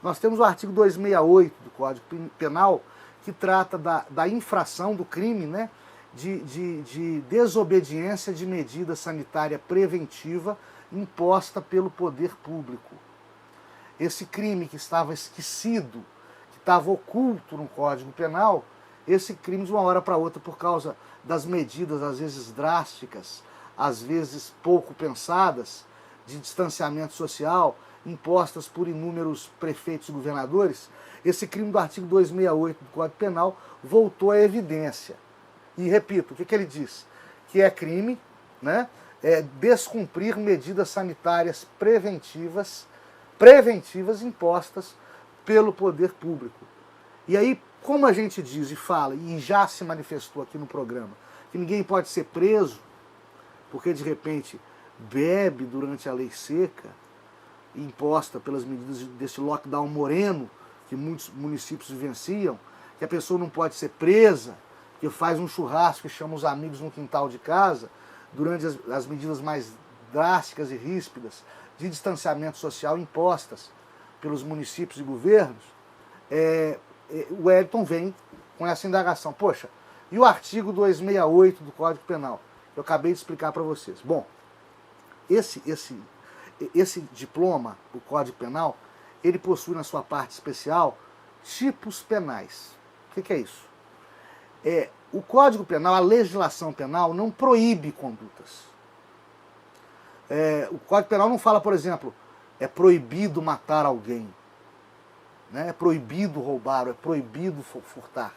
Nós temos o artigo 268 do Código Penal, que trata da infração do crime, né, de desobediência de medida sanitária preventiva imposta pelo poder público. Esse crime que estava esquecido, que estava oculto no Código Penal, esse crime de uma hora para outra, por causa das medidas às vezes drásticas, às vezes pouco pensadas, de distanciamento social, impostas por inúmeros prefeitos e governadores, esse crime do artigo 268 do Código Penal voltou à evidência. E repito, o que ele diz? Que é crime, né, descumprir medidas sanitárias preventivas impostas pelo poder público. E aí, como a gente diz e fala, e já se manifestou aqui no programa, que ninguém pode ser preso porque de repente bebe durante a lei seca, imposta pelas medidas desse lockdown moreno que muitos municípios vivenciam, que a pessoa não pode ser presa, que faz um churrasco e chama os amigos no quintal de casa, durante as medidas mais drásticas e ríspidas de distanciamento social impostas pelos municípios e governos, o Wellington vem com essa indagação. Poxa, e o artigo 268 do Código Penal? Eu acabei de explicar para vocês. Bom, esse diploma, o Código Penal, ele possui na sua parte especial tipos penais. O que é isso? O Código Penal, a legislação penal, não proíbe condutas. O Código Penal não fala, por exemplo, é proibido matar alguém, né? É proibido roubar, é proibido furtar.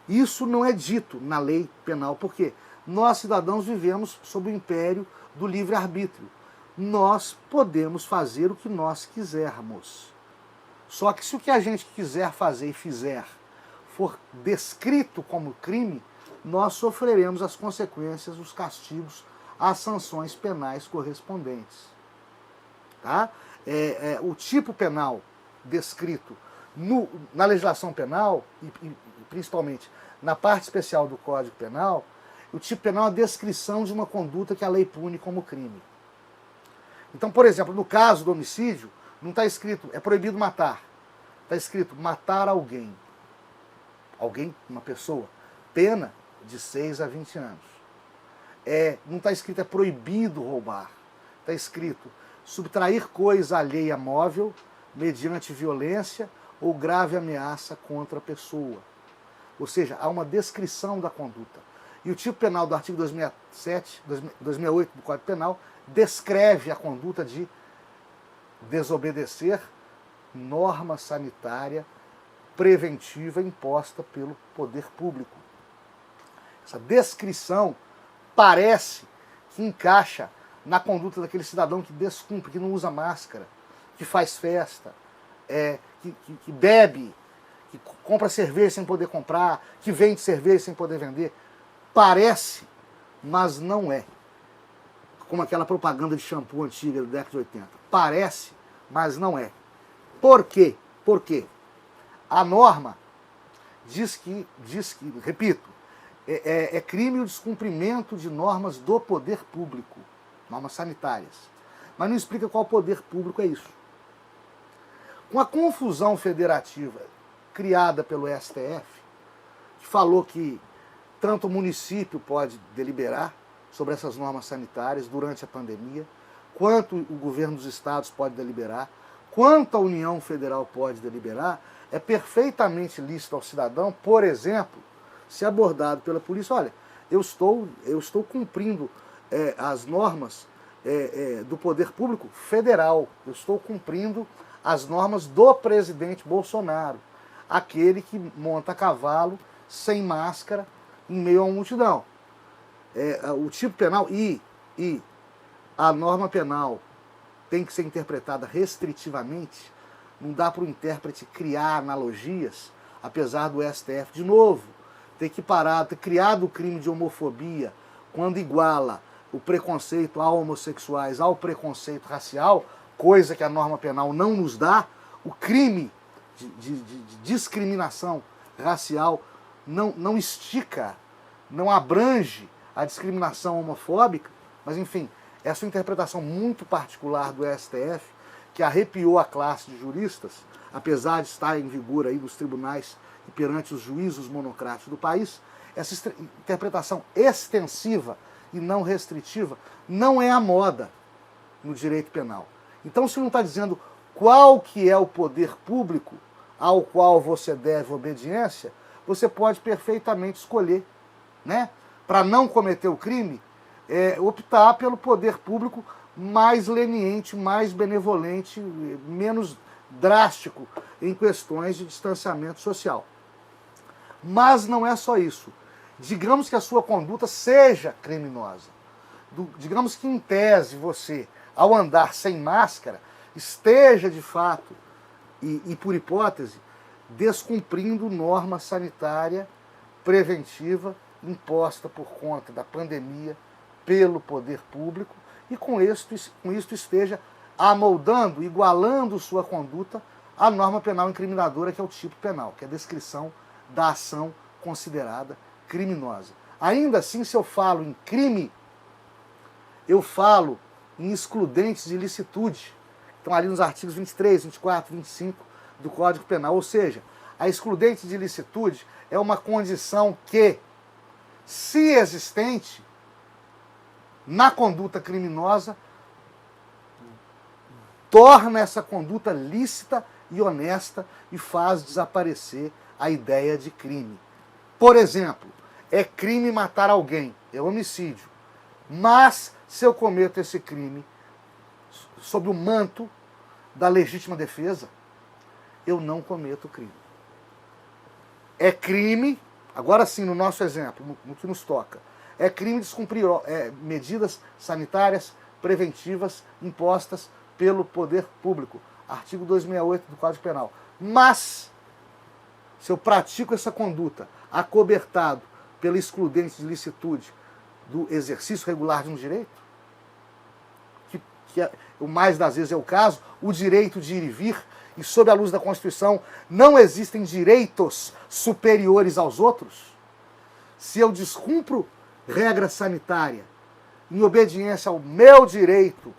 Isso não é dito na lei penal, porque nós, cidadãos, vivemos sob o império do livre-arbítrio. Nós podemos fazer o que nós quisermos. Só que se o que a gente quiser fazer e fizer for descrito como crime, nós sofreremos as consequências, os castigos, as sanções penais correspondentes. Tá? O tipo penal descrito na legislação penal, e principalmente na parte especial do Código Penal, o tipo penal é a descrição de uma conduta que a lei pune como crime. Então, por exemplo, no caso do homicídio, não está escrito, é proibido matar. Está escrito matar alguém. Alguém, uma pessoa. Pena de 6 a 20 anos. Não está escrito é proibido roubar. Está escrito subtrair coisa alheia móvel mediante violência ou grave ameaça contra a pessoa. Ou seja, há uma descrição da conduta. E o tipo penal do artigo 268 do Código Penal descreve a conduta de desobedecer norma sanitária preventiva imposta pelo poder público. Essa descrição parece que encaixa na conduta daquele cidadão que descumpre, que não usa máscara, que faz festa, que bebe, que compra cerveja sem poder comprar, que vende cerveja sem poder vender. Parece, mas não é. Como aquela propaganda de shampoo antiga da década de 80. Parece, mas não é. Por quê? Por quê? A norma diz que repito, é crime o descumprimento de normas do poder público, normas sanitárias. Mas não explica qual poder público é isso. Com a confusão federativa criada pelo STF, que falou que tanto o município pode deliberar sobre essas normas sanitárias durante a pandemia, quanto o governo dos estados pode deliberar, quanto a União Federal pode deliberar, é perfeitamente lícito ao cidadão, por exemplo, ser abordado pela polícia, olha, eu estou cumprindo as normas do poder público federal, eu estou cumprindo as normas do presidente Bolsonaro, aquele que monta a cavalo sem máscara em meio a uma multidão. O tipo penal e a norma penal tem que ser interpretada restritivamente, não dá para o intérprete criar analogias, apesar do STF, de novo, ter criado o crime de homofobia, quando iguala o preconceito a homossexuais ao preconceito racial, coisa que a norma penal não nos dá, o crime de discriminação racial não estica, não abrange a discriminação homofóbica, mas enfim, essa interpretação muito particular do STF, que arrepiou a classe de juristas, apesar de estar em vigor aí nos tribunais e perante os juízos monocráticos do país, essa interpretação extensiva e não restritiva não é a moda no direito penal. Então, se não está dizendo qual que é o poder público ao qual você deve obediência, você pode perfeitamente escolher, né, para não cometer o crime, optar pelo poder público mais leniente, mais benevolente, menos drástico em questões de distanciamento social. Mas não é só isso. Digamos que a sua conduta seja criminosa. Digamos que, em tese, você, ao andar sem máscara, esteja, de fato, e por hipótese, descumprindo norma sanitária preventiva imposta por conta da pandemia pelo poder público e com isto esteja amoldando, igualando sua conduta à norma penal incriminadora, que é o tipo penal, que é a descrição da ação considerada criminosa. Ainda assim, se eu falo em crime, eu falo em excludentes de ilicitude. Estão ali nos artigos 23, 24, 25 do Código Penal. Ou seja, a excludente de ilicitude é uma condição que, se existente, na conduta criminosa, torna essa conduta lícita e honesta e faz desaparecer a ideia de crime. Por exemplo, é crime matar alguém, é homicídio. Mas, se eu cometo esse crime sob o manto da legítima defesa, eu não cometo crime. É crime, agora sim, no nosso exemplo, no que nos toca, é crime descumprir medidas sanitárias preventivas impostas pelo poder público. Artigo 268 do Código Penal. Mas, se eu pratico essa conduta acobertado pela excludente de licitude do exercício regular de um direito, que o mais das vezes é o caso, o direito de ir e vir, e sob a luz da Constituição não existem direitos superiores aos outros, se eu descumpro regra sanitária em obediência ao meu direito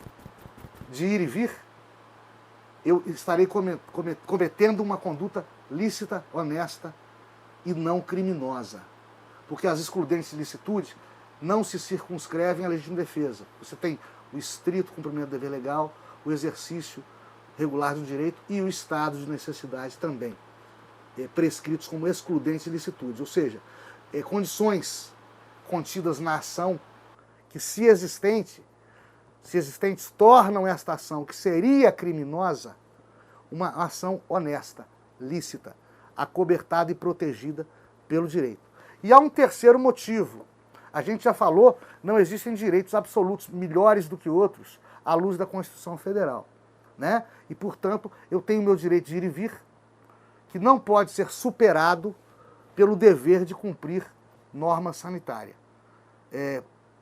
de ir e vir, eu estarei cometendo uma conduta lícita, honesta e não criminosa. Porque as excludentes de licitude não se circunscrevem à legítima defesa. Você tem o estrito cumprimento do dever legal, o exercício regular do direito e o estado de necessidade também, prescritos como excludentes de licitude. Ou seja, condições contidas na ação que, se existentes, tornam esta ação, que seria criminosa, uma ação honesta, lícita, acobertada e protegida pelo direito. E há um terceiro motivo. A gente já falou, não existem direitos absolutos melhores do que outros à luz da Constituição Federal, né? E, portanto, eu tenho meu direito de ir e vir, que não pode ser superado pelo dever de cumprir norma sanitária,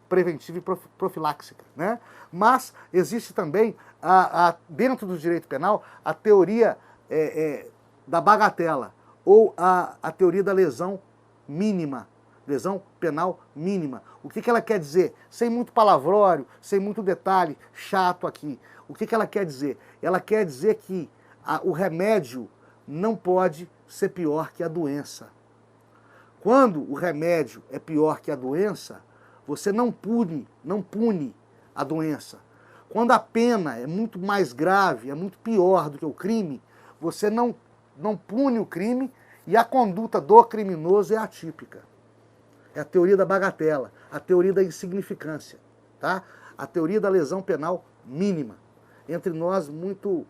preventiva e profiláxica, né? Mas existe também, dentro do direito penal, a teoria da bagatela, ou a teoria da lesão mínima, lesão penal mínima. O que ela quer dizer? Sem muito palavrório, sem muito detalhe chato aqui. O que ela quer dizer? Ela quer dizer que o remédio não pode ser pior que a doença. Quando o remédio é pior que a doença, você não pune a doença. Quando a pena é muito mais grave, é muito pior do que o crime, você não pune o crime e a conduta do criminoso é atípica. É a teoria da bagatela, a teoria da insignificância, tá? A teoria da lesão penal mínima. Entre nós, muito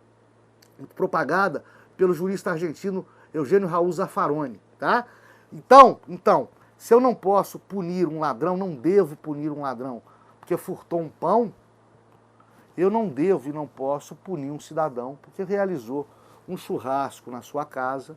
propagada pelo jurista argentino Eugênio Raul Zaffaroni, tá? Então, se eu não posso punir um ladrão, não devo punir um ladrão porque furtou um pão, eu não devo e não posso punir um cidadão porque realizou um churrasco na sua casa,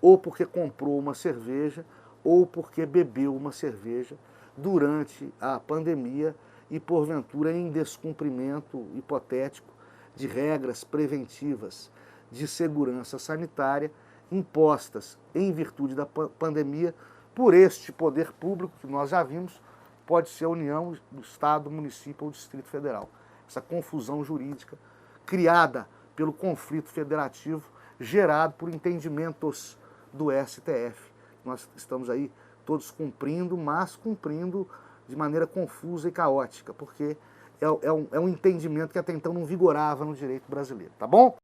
ou porque comprou uma cerveja, ou porque bebeu uma cerveja durante a pandemia e, porventura, em descumprimento hipotético de regras preventivas de segurança sanitária impostas em virtude da pandemia por este poder público, que nós já vimos, pode ser a União, o Estado, o município ou o Distrito Federal. Essa confusão jurídica criada pelo conflito federativo gerado por entendimentos do STF. Nós estamos aí todos cumprindo, mas cumprindo de maneira confusa e caótica, porque é um entendimento que até então não vigorava no direito brasileiro, tá bom?